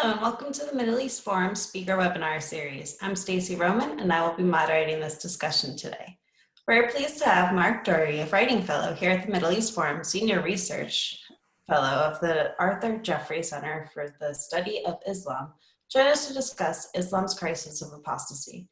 Hello and welcome to the Middle East Forum Speaker Webinar Series. I'm Stacey Roman and I will be moderating this discussion today. We're pleased to have Mark Durie, a writing fellow here at the Middle East Forum, Senior Research Fellow of the Arthur Jeffrey Center for the Study of Islam, join us to discuss Islam's crisis of apostasy.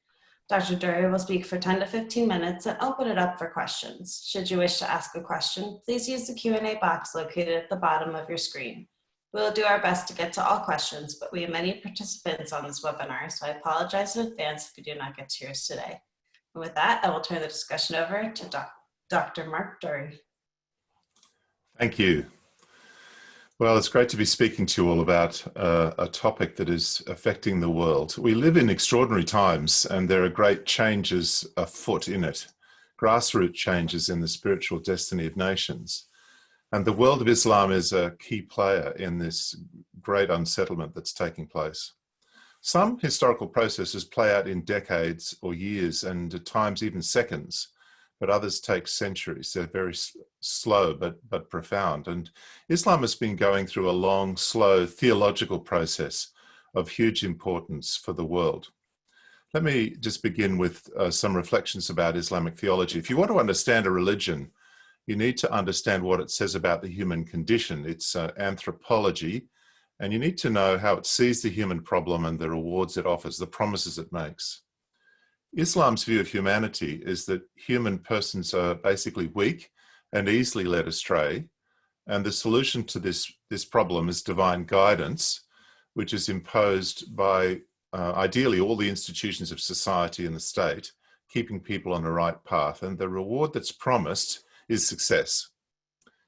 Dr. Durie will speak for 10 to 15 minutes and open it up for questions. Should you wish to ask a question, please use the Q&A box located at the bottom of your screen. We'll do our best to get to all questions, but we have many participants on this webinar, so I apologize in advance if we do not get to yours today. And with that, I will turn the discussion over to Dr. Mark Durie. Thank you. Well, it's great to be speaking to you all about a topic that is affecting the world. We live in extraordinary times, and there are great changes afoot in it, grassroots changes in the spiritual destiny of nations. And the world of Islam is a key player in this great unsettlement that's taking place. Some historical processes play out in decades or years and at times even seconds, but others take centuries. They're very slow but profound. And Islam has been going through a long, slow theological process of huge importance for the world. Let me just begin with some reflections about Islamic theology. If you want to understand a religion, you need to understand what it says about the human condition, its anthropology, and you need to know how it sees the human problem and the rewards it offers, the promises it makes. Islam's view of humanity is that human persons are basically weak and easily led astray, and the solution to this problem is divine guidance, which is imposed by ideally all the institutions of society and the state, keeping people on the right path, and the reward that's promised is success.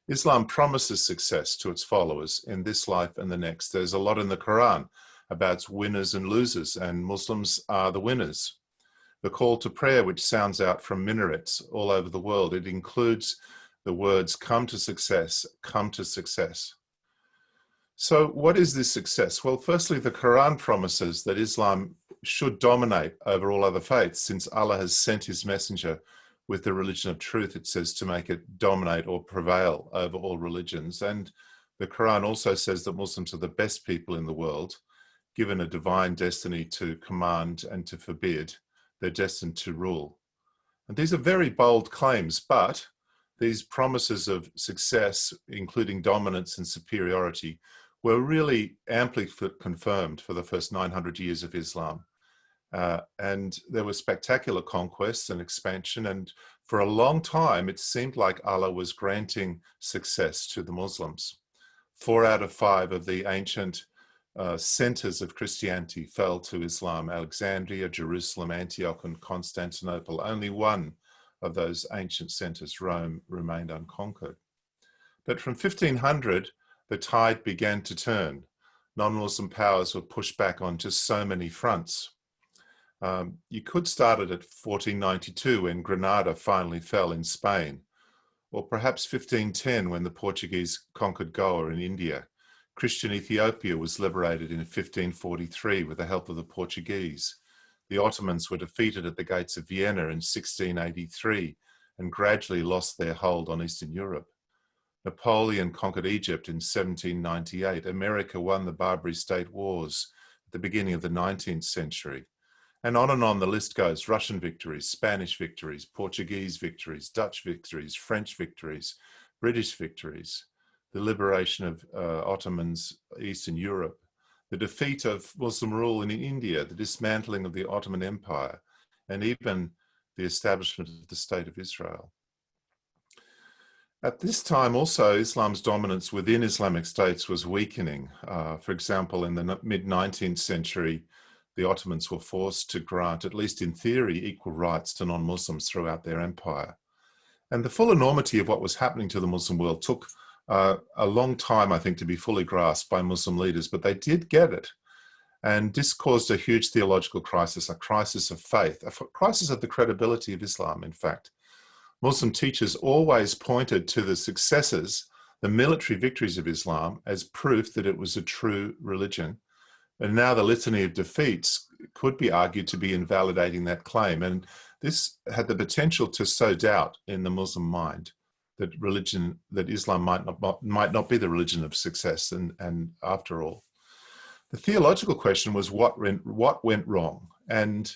Islam promises success to its followers in this life and the next. There's a lot in the Quran about winners and losers, and Muslims are the winners. The call to prayer, which sounds out from minarets all over the world, it includes the words, "Come to success, come to success." So what is this success? Well, firstly, the Quran promises that Islam should dominate over all other faiths, since Allah has sent his messenger with the religion of truth, it says, to make it dominate or prevail over all religions. And the Quran also says that Muslims are the best people in the world, given a divine destiny to command and to forbid. They're destined to rule. And these are very bold claims, but these promises of success, including dominance and superiority, were really amply confirmed for the first 900 years of Islam. And there were spectacular conquests and expansion, and for a long time it seemed like Allah was granting success to the Muslims. 4 out of 5 of the ancient centers of Christianity fell to Islam: Alexandria, Jerusalem, Antioch, and Constantinople. Only one of those ancient centers, Rome, remained unconquered. But from 1500, the tide began to turn. Non-Muslim powers were pushed back on just so many fronts. You could start it at 1492 when Granada finally fell in Spain, or perhaps 1510 when the Portuguese conquered Goa in India. Christian Ethiopia was liberated in 1543 with the help of the Portuguese. The Ottomans were defeated at the gates of Vienna in 1683 and gradually lost their hold on Eastern Europe. Napoleon conquered Egypt in 1798. America won the Barbary State Wars at the beginning of the 19th century. And on the list goes: Russian victories, Spanish victories, Portuguese victories, Dutch victories, French victories, British victories, the liberation of Ottomans, Eastern Europe, the defeat of Muslim rule in India, the dismantling of the Ottoman Empire, and even the establishment of the State of Israel. At this time also, Islam's dominance within Islamic states was weakening. For example, in the mid-19th century, the Ottomans were forced to grant, at least in theory, equal rights to non-Muslims throughout their empire. And the full enormity of what was happening to the Muslim world took a long time, I think, to be fully grasped by Muslim leaders, but they did get it. And this caused a huge theological crisis, a crisis of faith, a crisis of the credibility of Islam, in fact. Muslim teachers always pointed to the successes, the military victories of Islam, as proof that it was a true religion. And now the litany of defeats could be argued to be invalidating that claim. And this had the potential to sow doubt in the Muslim mind that Islam might not be the religion of success. And after all, The theological question was what went wrong? And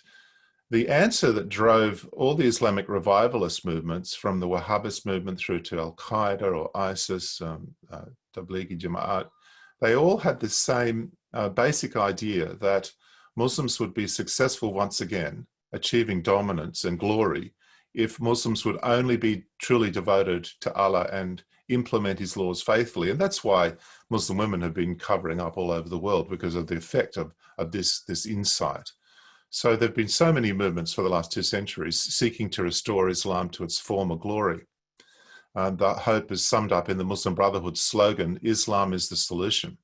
the answer that drove all the Islamic revivalist movements, from the Wahhabist movement through to Al-Qaeda or ISIS, Tablighi Jama'at, they all had the same basic idea that Muslims would be successful once again, achieving dominance and glory, if Muslims would only be truly devoted to Allah and implement his laws faithfully. And that's why Muslim women have been covering up all over the world, because of the effect of this insight. So there have been so many movements for the last 2 centuries seeking to restore Islam to its former glory. The hope is summed up in the Muslim Brotherhood's slogan, Islam is the solution.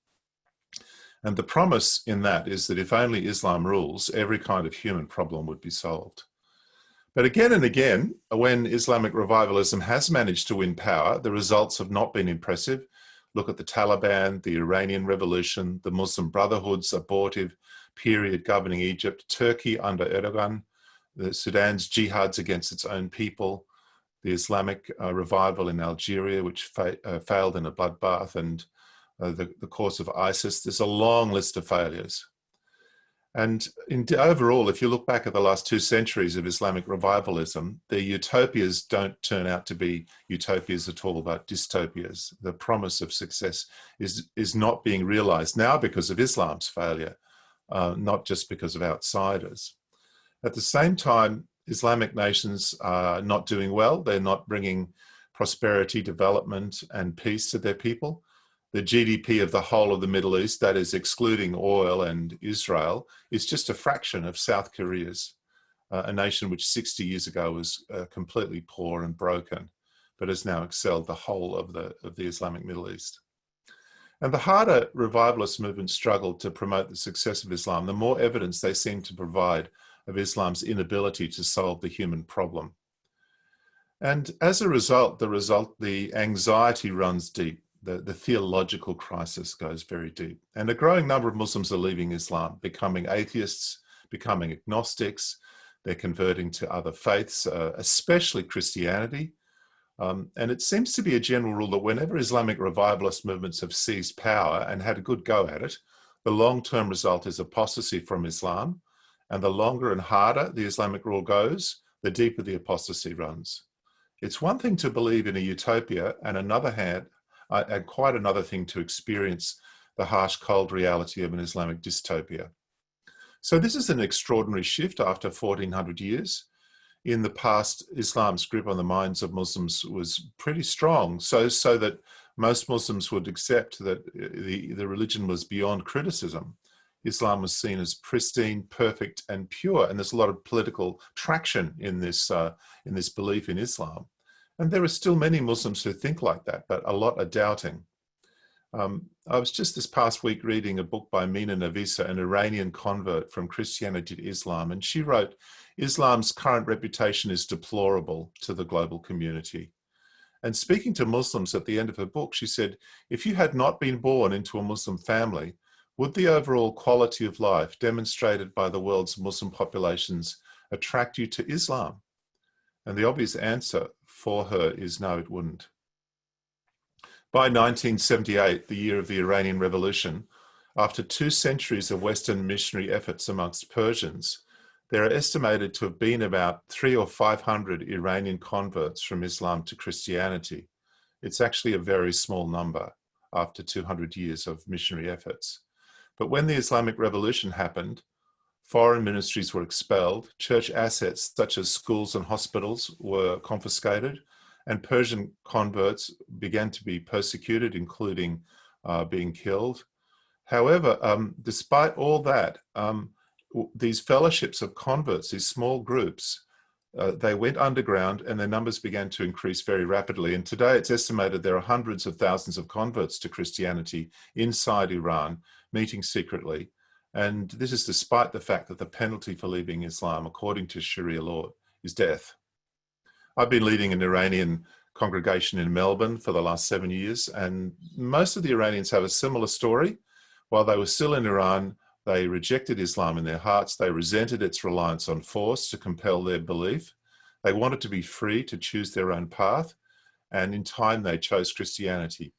And the promise in that is that if only Islam rules, every kind of human problem would be solved. But again and again, when Islamic revivalism has managed to win power, the results have not been impressive. Look at the Taliban, the Iranian Revolution, the Muslim Brotherhood's abortive period governing Egypt, Turkey under Erdogan, the Sudan's jihads against its own people, the Islamic revival in Algeria, which failed in a bloodbath, and the course of ISIS. There's a long list of failures. And overall, if you look back at the last 2 centuries of Islamic revivalism, the utopias don't turn out to be utopias at all, but dystopias. The promise of success is not being realized now because of Islam's failure, not just because of outsiders. At the same time, Islamic nations are not doing well. They're not bringing prosperity, development, and peace to their people. The GDP of the whole of the Middle East, that is excluding oil and Israel, is just a fraction of South Korea's, a nation which 60 years ago was completely poor and broken, but has now excelled the whole of the Islamic Middle East. And the harder revivalist movements struggled to promote the success of Islam, the more evidence they seem to provide of Islam's inability to solve the human problem. And as a result, the anxiety runs deep. The theological crisis goes very deep. And a growing number of Muslims are leaving Islam, becoming atheists, becoming agnostics. They're converting to other faiths, especially Christianity. And it seems to be a general rule that whenever Islamic revivalist movements have seized power and had a good go at it, the long-term result is apostasy from Islam. And the longer and harder the Islamic rule goes, the deeper the apostasy runs. It's one thing to believe in a utopia, and quite another thing to experience the harsh, cold reality of an Islamic dystopia. So this is an extraordinary shift after 1400 years. In the past, Islam's grip on the minds of Muslims was pretty strong, so that most Muslims would accept that the religion was beyond criticism. Islam was seen as pristine, perfect, and pure, and there's a lot of political traction in this belief in Islam. And there are still many Muslims who think like that, but a lot are doubting. I was just this past week reading a book by Mina Navisa, an Iranian convert from Christianity to Islam, and she wrote, Islam's current reputation is deplorable to the global community. And speaking to Muslims at the end of her book, she said, if you had not been born into a Muslim family, would the overall quality of life demonstrated by the world's Muslim populations attract you to Islam? And the obvious answer for her is no, it wouldn't. By 1978, the year of the Iranian Revolution, after 2 centuries of Western missionary efforts amongst Persians, there are estimated to have been about 300 or 500 Iranian converts from Islam to Christianity. It's actually a very small number after 200 years of missionary efforts. But when the Islamic Revolution happened, foreign ministries were expelled, church assets such as schools and hospitals were confiscated, and Persian converts began to be persecuted, including being killed. However, despite all that, these fellowships of converts, these small groups, they went underground and their numbers began to increase very rapidly. And today it's estimated there are hundreds of thousands of converts to Christianity inside Iran, meeting secretly. And this is despite the fact that the penalty for leaving Islam, according to Sharia law, is death. I've been leading an Iranian congregation in Melbourne for the last 7 years, and most of the Iranians have a similar story. While they were still in Iran, they rejected Islam in their hearts. They resented its reliance on force to compel their belief. They wanted to be free to choose their own path, and in time they chose Christianity.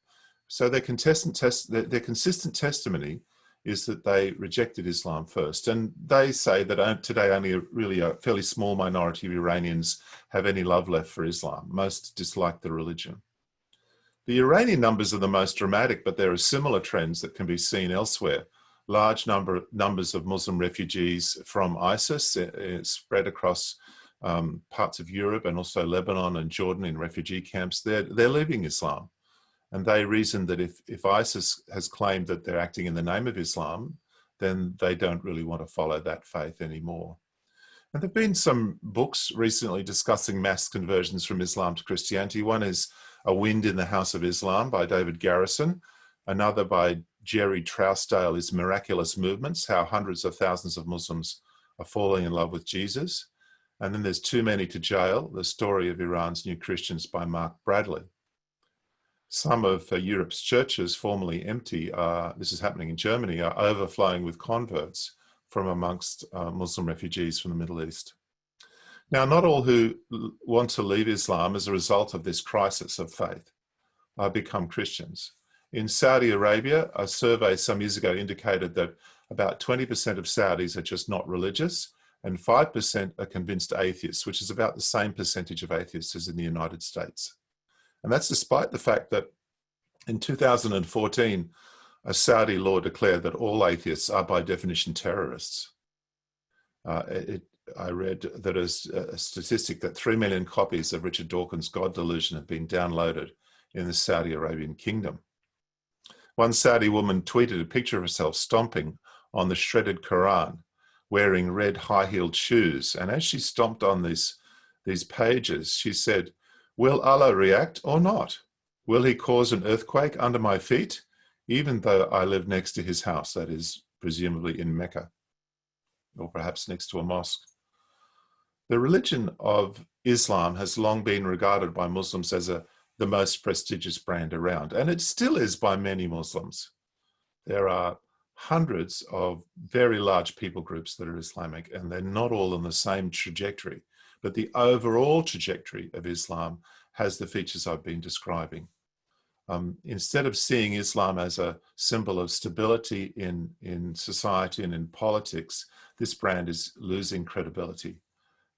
So their consistent testimony is that they rejected Islam first. And they say that today only really a fairly small minority of Iranians have any love left for Islam. Most dislike the religion. The Iranian numbers are the most dramatic, but there are similar trends that can be seen elsewhere. Large numbers of Muslim refugees from ISIS spread across parts of Europe and also Lebanon and Jordan in refugee camps. They're leaving Islam. And they reason that if ISIS has claimed that they're acting in the name of Islam, then they don't really want to follow that faith anymore. And there have been some books recently discussing mass conversions from Islam to Christianity. One is A Wind in the House of Islam by David Garrison. Another by Jerry Trousdale is Miraculous Movements, How Hundreds of Thousands of Muslims Are Falling in Love with Jesus. And then there's Too Many to Jail, The Story of Iran's New Christians by Mark Bradley. Some of Europe's churches, formerly empty, this is happening in Germany, are overflowing with converts from amongst Muslim refugees from the Middle East. Now, not all who want to leave Islam as a result of this crisis of faith become Christians. In Saudi Arabia, a survey some years ago indicated that about 20% of Saudis are just not religious and 5% are convinced atheists, which is about the same percentage of atheists as in the United States. And that's despite the fact that in 2014, a Saudi law declared that all atheists are by definition terrorists. I read that as a statistic that 3 million copies of Richard Dawkins' God Delusion have been downloaded in the Saudi Arabian kingdom. One Saudi woman tweeted a picture of herself stomping on the shredded Quran, wearing red high-heeled shoes. And as she stomped on these pages, she said, "Will Allah react or not? Will he cause an earthquake under my feet, even though I live next to his house," that is presumably in Mecca, or perhaps next to a mosque. The religion of Islam has long been regarded by Muslims as the most prestigious brand around, and it still is by many Muslims. There are hundreds of very large people groups that are Islamic, and they're not all on the same trajectory. But the overall trajectory of Islam has the features I've been describing. Instead of seeing Islam as a symbol of stability in society and in politics, this brand is losing credibility.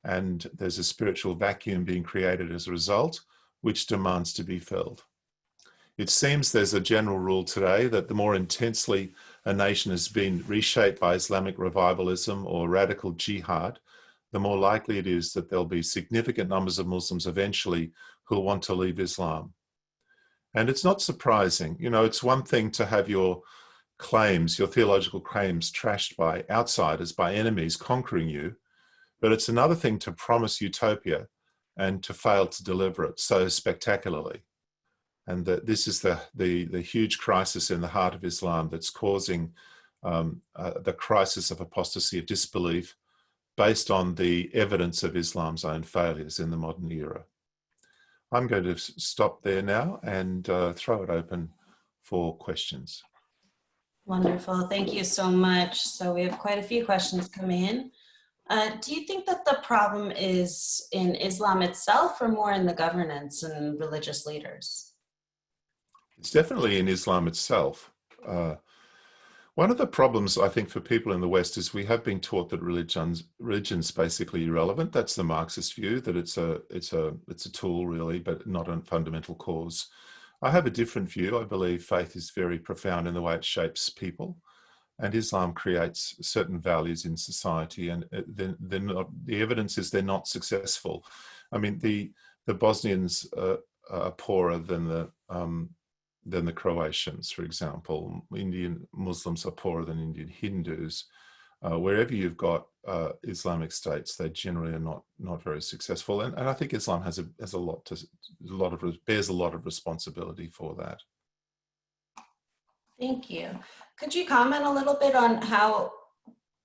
And there's a spiritual vacuum being created as a result, which demands to be filled. It seems there's a general rule today that the more intensely a nation has been reshaped by Islamic revivalism or radical jihad, the more likely it is that there'll be significant numbers of Muslims eventually who'll want to leave Islam. And it's not surprising. You know, it's one thing to have your claims, your theological claims trashed by outsiders, by enemies conquering you, but it's another thing to promise utopia and to fail to deliver it so spectacularly. And that this is the huge crisis in the heart of Islam that's causing the crisis of apostasy, of disbelief, based on the evidence of Islam's own failures in the modern era. I'm going to stop there now and throw it open for questions. Wonderful. Thank you so much. So we have quite a few questions come in. Do you think that the problem is in Islam itself or more in the governance and religious leaders? It's definitely in Islam itself. One of the problems, I think, for people in the West is we have been taught that religion's basically irrelevant. That's the Marxist view, that it's a tool really, but not a fundamental cause. I have a different view. I believe faith is very profound in the way it shapes people, and Islam creates certain values in society, and the evidence is they're not successful. I mean, the Bosnians are poorer than the Croatians, for example. Indian Muslims are poorer than Indian Hindus. Wherever you've got Islamic states, they generally are not very successful, and I think Islam bears a lot of responsibility for that. Thank you. Could you comment a little bit on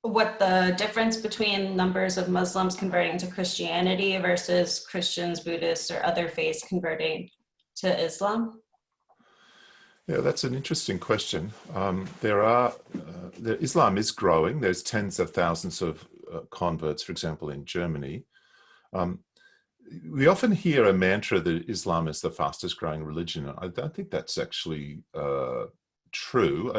what the difference between numbers of Muslims converting to Christianity versus Christians, Buddhists, or other faiths converting to Islam? Yeah, that's an interesting question. Islam is growing. There's tens of thousands of converts, for example, in Germany. We often hear a mantra that Islam is the fastest growing religion. I don't think that's actually true.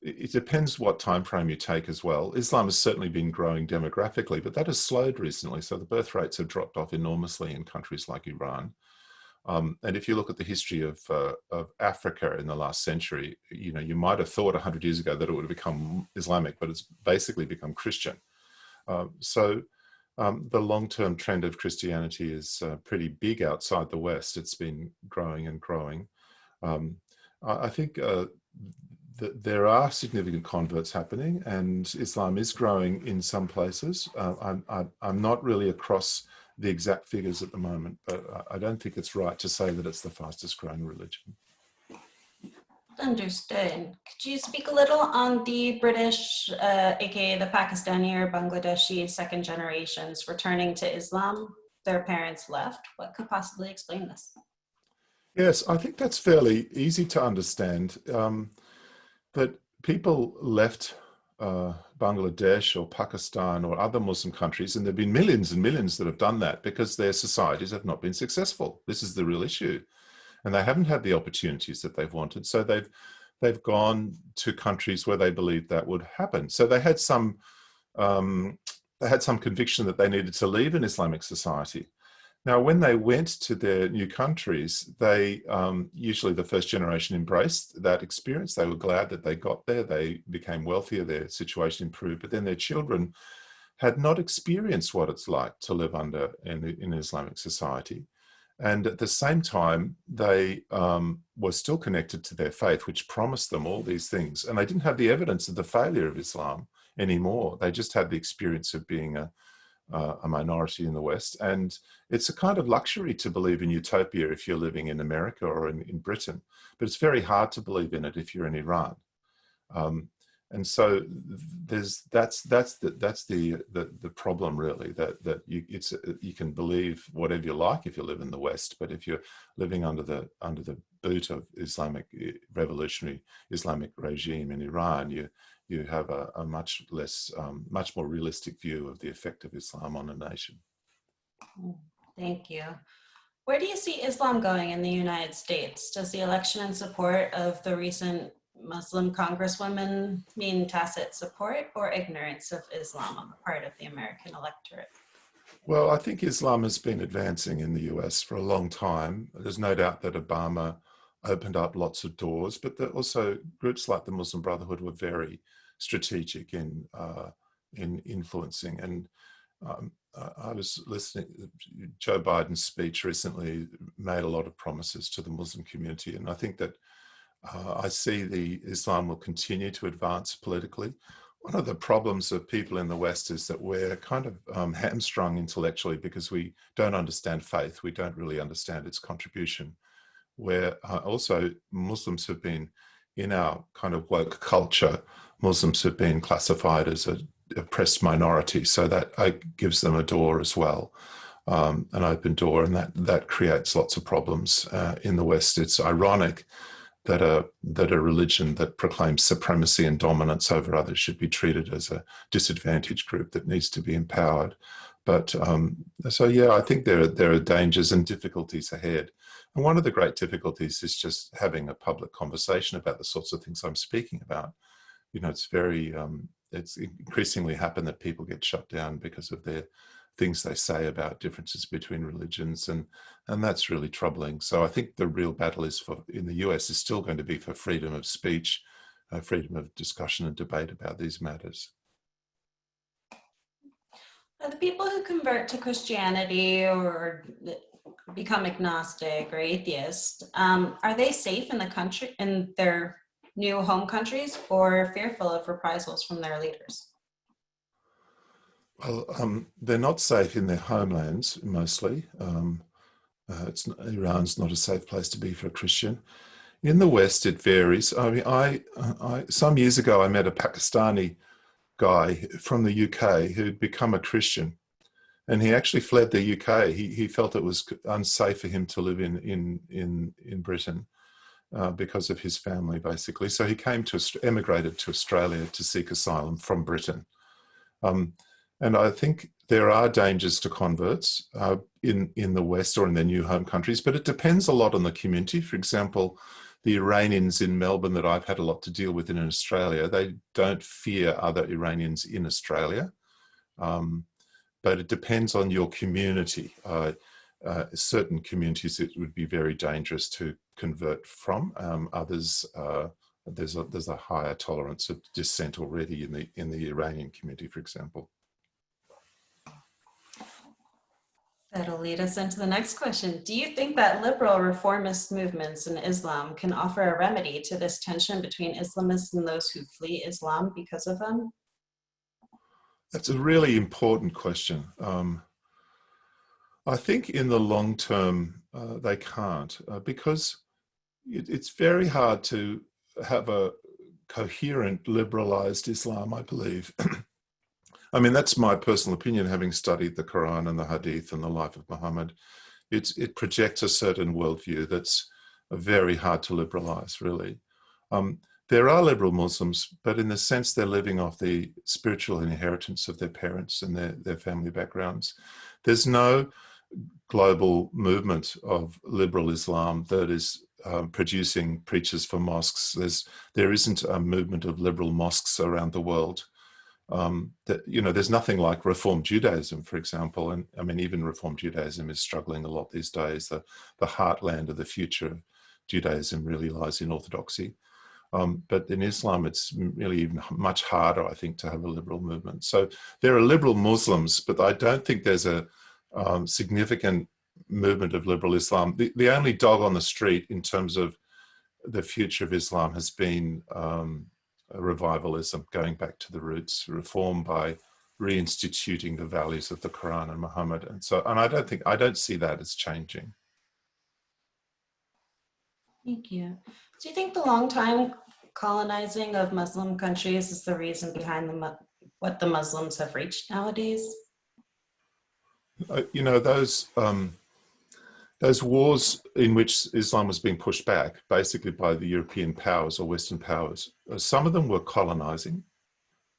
it depends what time frame you take as well. Islam has certainly been growing demographically, but that has slowed recently. So the birth rates have dropped off enormously in countries like Iran. And if you look at the history of Africa in the last century, you might have thought 100 years ago that it would have become Islamic, but it's basically become Christian. So the long-term trend of Christianity is pretty big outside the West. It's been growing and growing. I think there are significant converts happening, and Islam is growing in some places. I'm not really across the exact figures at the moment, but I don't think it's right to say that it's the fastest growing religion. Understood. Could you speak a little on the British, aka the Pakistani or Bangladeshi second generations returning to Islam? Their parents left. What could possibly explain this? Yes, I think that's fairly easy to understand. That people left Bangladesh or Pakistan or other Muslim countries, and there have been millions and millions that have done that because their societies have not been successful. This is the real issue. And they haven't had the opportunities that they've wanted. So they've gone to countries where they believed that would happen. So they had some conviction that they needed to leave an Islamic society. Now, when they went to their new countries, they usually the first generation embraced that experience. They were glad that they got there. They became wealthier. Their situation improved. But then their children had not experienced what it's like to live under in an Islamic society. And at the same time, they were still connected to their faith, which promised them all these things. And they didn't have the evidence of the failure of Islam anymore. They just had the experience of being a minority in the West. And it's a kind of luxury to believe in utopia if you're living in America or in Britain. But it's very hard to believe in it if you're in Iran. And so that's the problem, really, that you can believe whatever you like if you live in the West, but if you're living under the boot of revolutionary Islamic regime in Iran, you have a much more realistic view of the effect of Islam on a nation. Thank you. Where do you see Islam going in the United States? Does the election in support of the recent Muslim congresswomen mean tacit support or ignorance of Islam on the part of the American electorate? Well, I think Islam has been advancing in the US for a long time. There's no doubt that Obama opened up lots of doors, but also groups like the Muslim Brotherhood were very strategic in influencing. And I was listening, Joe Biden's speech recently made a lot of promises to the Muslim community, and I think that I see the Islam will continue to advance politically. One of the problems of people in the West is that we're kind of hamstrung intellectually because we don't understand faith. We don't really understand its contribution. Where also Muslims have been, in our kind of woke culture, Muslims have been classified as an oppressed minority. So that gives them a door as well, an open door, and that creates lots of problems in the West. It's ironic that a religion that proclaims supremacy and dominance over others should be treated as a disadvantaged group that needs to be empowered. But so yeah, I think there are dangers and difficulties ahead. And one of the great difficulties is just having a public conversation about the sorts of things I'm speaking about. It's increasingly happened that people get shut down because of their things they say about differences between religions, and that's really troubling. So I think the real battle in the US is still going to be for freedom of speech, freedom of discussion and debate about these matters. Are the people who convert to Christianity or become agnostic or atheist, are they safe in the country, in their new home countries, or fearful of reprisals from their leaders? Well, they're not safe in their homelands, mostly. Iran's not a safe place to be for a Christian. In the West, it varies. I mean, some years ago, I met a Pakistani guy from the UK who'd become a Christian, and he actually fled the UK. He felt it was unsafe for him to live in Britain because of his family, basically. So he emigrated to Australia to seek asylum from Britain. And I think there are dangers to converts in the West or in their new home countries, but it depends a lot on the community. For example, the Iranians in Melbourne that I've had a lot to deal with in Australia, they don't fear other Iranians in Australia. But it depends on your community. Certain communities it would be very dangerous to convert from. Others, there's a higher tolerance of dissent already in the Iranian community, for example. That'll lead us into the next question. Do you think that liberal reformist movements in Islam can offer a remedy to this tension between Islamists and those who flee Islam because of them? That's a really important question. I think in the long term, they can't, because it's very hard to have a coherent liberalized Islam, I believe. I mean, that's my personal opinion, having studied the Quran and the Hadith and the life of Muhammad. It projects a certain worldview that's very hard to liberalize, really. There are liberal Muslims, but in the sense they're living off the spiritual inheritance of their parents and their family backgrounds. There's no global movement of liberal Islam that is producing preachers for mosques. There isn't a movement of liberal mosques around the world. There's nothing like Reform Judaism, for example. And I mean, even Reform Judaism is struggling a lot these days. The heartland of the future of Judaism really lies in orthodoxy. But in Islam, it's really even much harder, I think, to have a liberal movement. So there are liberal Muslims, but I don't think there's a significant movement of liberal Islam. The only dog on the street in terms of the future of Islam has been revivalism, going back to the roots, reform by reinstituting the values of the Quran and Muhammad. And I don't see that as changing. Thank you. Do you think the long time colonizing of Muslim countries is the reason behind what the Muslims have reached nowadays? Those wars in which Islam was being pushed back, basically by the European powers or Western powers, some of them were colonizing,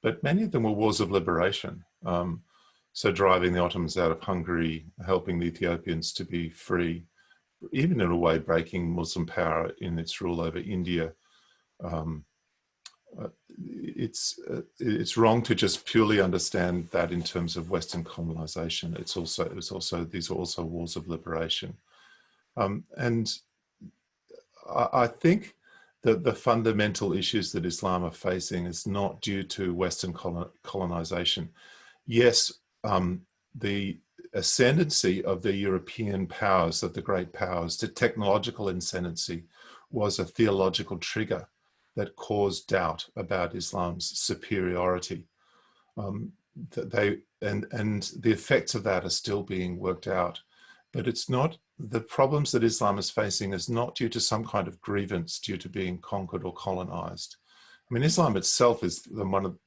but many of them were wars of liberation. So driving the Ottomans out of Hungary, helping the Ethiopians to be free, even in a way breaking Muslim power in its rule over India. It's wrong to just purely understand that in terms of Western colonization. These are also wars of liberation. And I think that the fundamental issues that Islam are facing is not due to Western colonization. Yes, the ascendancy of the European powers, of the great powers, the technological ascendancy was a theological trigger that caused doubt about Islam's superiority. And the effects of that are still being worked out. But it's not, the problems that Islam is facing is not due to some kind of grievance due to being conquered or colonized. I mean, Islam itself is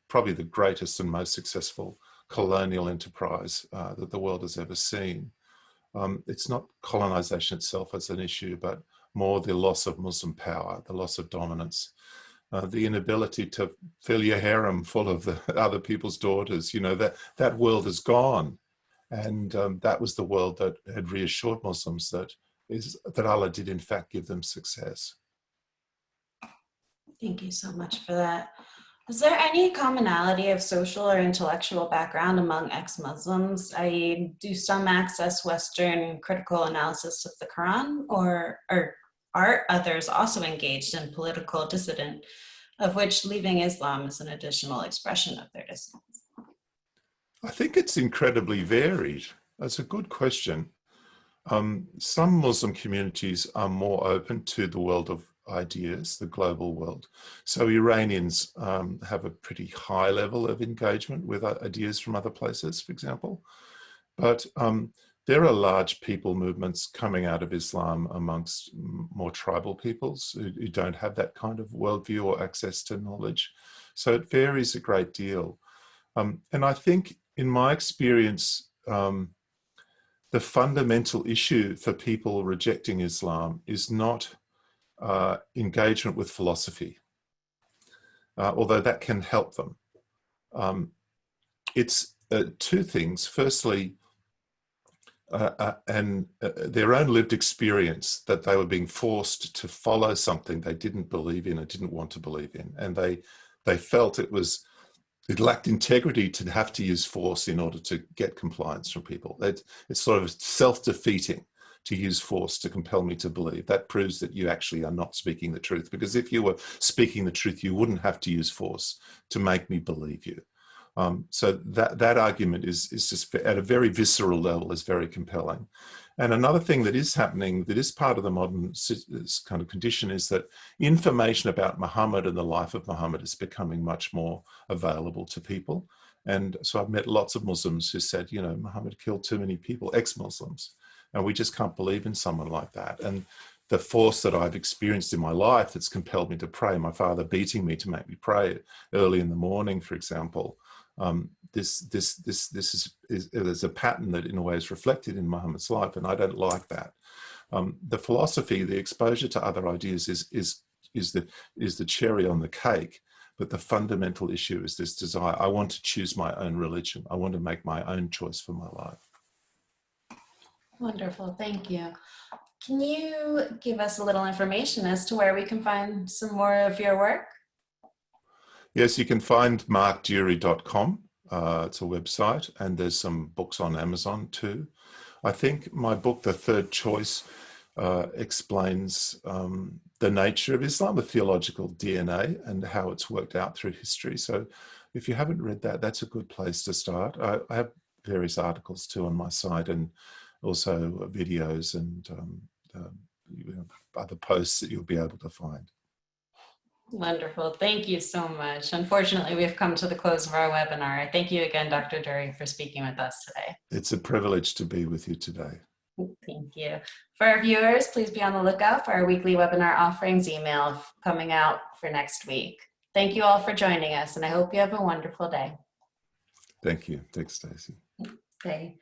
probably the greatest and most successful colonial enterprise that the world has ever seen. It's not colonization itself as an issue, but more the loss of Muslim power, the loss of dominance, the inability to fill your harem full of the other people's daughters. That world is gone. And that was the world that had reassured Muslims that Allah did in fact give them success. Thank you so much for that. Is there any commonality of social or intellectual background among ex-Muslims? Do some access Western critical analysis of the Quran, or are others also engaged in political dissident, of which leaving Islam is an additional expression of their dissidence? I think it's incredibly varied. That's a good question. Some Muslim communities are more open to the world of ideas, the global world. So Iranians have a pretty high level of engagement with ideas from other places, for example. But there are large people movements coming out of Islam amongst more tribal peoples who don't have that kind of worldview or access to knowledge. So it varies a great deal. And I think in my experience, the fundamental issue for people rejecting Islam is not engagement with philosophy, although that can help them. It's two things. Firstly, their own lived experience that they were being forced to follow something they didn't believe in or didn't want to believe in. And they felt it lacked integrity to have to use force in order to get compliance from people. It's sort of self-defeating to use force to compel me to believe. That proves that you actually are not speaking the truth, because if you were speaking the truth, you wouldn't have to use force to make me believe you. So that argument is just at a very visceral level is very compelling. And another thing that is happening, that is part of the modern kind of condition, is that information about Muhammad and the life of Muhammad is becoming much more available to people. And so I've met lots of Muslims who said, you know, Muhammad killed too many people, ex-Muslims, and we just can't believe in someone like that. And the force that I've experienced in my life that's compelled me to pray, my father beating me to make me pray early in the morning, for example, there's a pattern that in a way is reflected in Muhammad's life, and I don't like that. The philosophy, the exposure to other ideas is the cherry on the cake, but the fundamental issue is this desire. I want to choose my own religion. I want to make my own choice for my life. Wonderful, thank you. Can you give us a little information as to where we can find some more of your work? Yes, you can find markdurie.com. It's a website, and there's some books on Amazon too. I think my book, The Third Choice, explains the nature of Islam, the theological DNA, and how it's worked out through history. So if you haven't read that, that's a good place to start. I have various articles too on my site, and also videos and other posts that you'll be able to find. Wonderful. Thank you so much. Unfortunately, we've come to the close of our webinar. Thank you again, Dr. Durie, for speaking with us today. It's a privilege to be with you today. Thank you. For our viewers, please be on the lookout for our weekly webinar offerings email coming out for next week. Thank you all for joining us, and I hope you have a wonderful day. Thank you. Thanks, Stacey. Okay.